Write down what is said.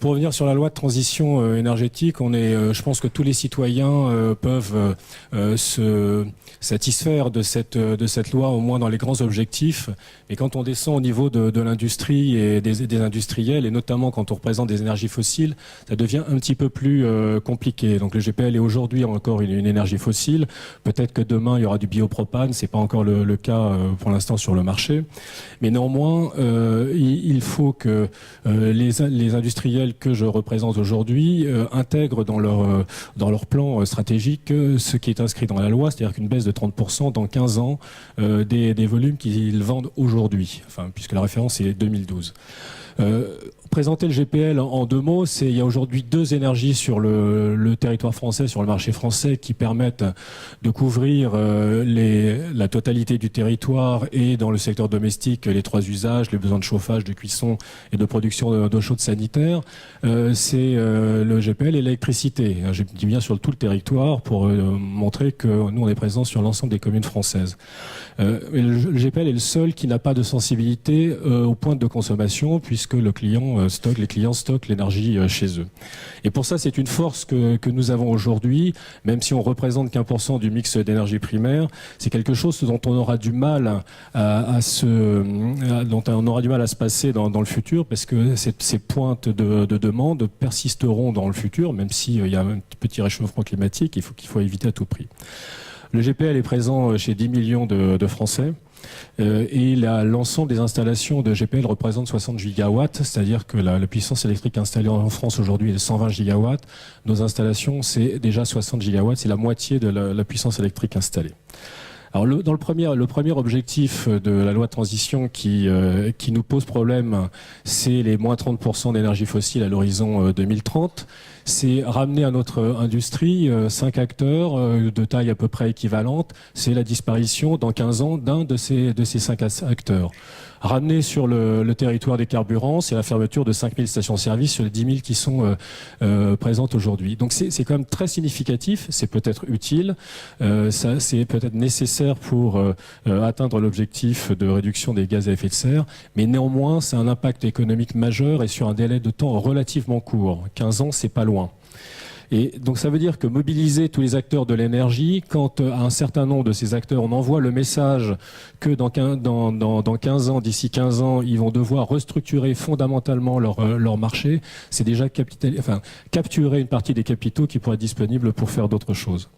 pour revenir sur la loi de transition énergétique, je pense que tous les citoyens peuvent se satisfaire de cette loi, au moins dans les grands objectifs. Et quand on descend au niveau de l'industrie et des industriels, et notamment quand on représente des énergies fossiles, ça devient un petit peu plus compliqué. Donc le GPL est aujourd'hui encore une énergie fossile. Peut-être que demain, il y aura du biopropane. C'est pas encore le cas pour l'instant sur le marché. Mais néanmoins, il faut que les industriels que je représente aujourd'hui intègrent dans leur plan stratégique ce qui est inscrit dans la loi, c'est-à-dire qu'une baisse de 30% dans 15 ans des volumes qu'ils vendent aujourd'hui, puisque la référence est 2012. Présenter le GPL en deux mots, il y a aujourd'hui deux énergies sur le territoire français, sur le marché français, qui permettent de couvrir la totalité du territoire et dans le secteur domestique les trois usages, les besoins de chauffage, de cuisson et de production d'eau chaude sanitaire. C'est le GPL et l'électricité. Je dis bien sur tout le territoire pour montrer que nous on est présents sur l'ensemble des communes françaises. Le GPL est le seul qui n'a pas de sensibilité aux pointes de consommation, puisque les clients stockent l'énergie chez eux. Et pour ça, c'est une force que nous avons aujourd'hui, même si on représente qu'1% du mix d'énergie primaire, c'est quelque chose dont on aura du mal à se passer dans le futur, parce que ces pointes de demande persisteront dans le futur, même s'il y a un petit réchauffement climatique qu'il faut éviter à tout prix. Le GPL est présent chez 10 millions de Français. Et l'ensemble des installations de GPL représente 60 gigawatts, c'est-à-dire que la puissance électrique installée en France aujourd'hui est de 120 gigawatts. Nos installations, c'est déjà 60 gigawatts, c'est la moitié de la puissance électrique installée. Alors le premier objectif de la loi de transition qui nous pose problème, c'est les moins 30% d'énergie fossile à l'horizon 2030. C'est ramener à notre industrie 5 acteurs de taille à peu près équivalente. C'est la disparition dans 15 ans d'un de ces 5 acteurs. Ramener sur le territoire des carburants, c'est la fermeture de 5000 stations-service sur les 10 000 qui sont présentes aujourd'hui. Donc c'est quand même très significatif, c'est peut-être utile, c'est peut-être nécessaire pour atteindre l'objectif de réduction des gaz à effet de serre, mais néanmoins c'est un impact économique majeur et sur un délai de temps relativement court. 15 ans, c'est pas loin. Et donc ça veut dire que mobiliser tous les acteurs de l'énergie, quand à un certain nombre de ces acteurs on envoie le message que dans 15 ans, d'ici 15 ans, ils vont devoir restructurer fondamentalement leur marché, c'est déjà capturer une partie des capitaux qui pourraient être disponibles pour faire d'autres choses.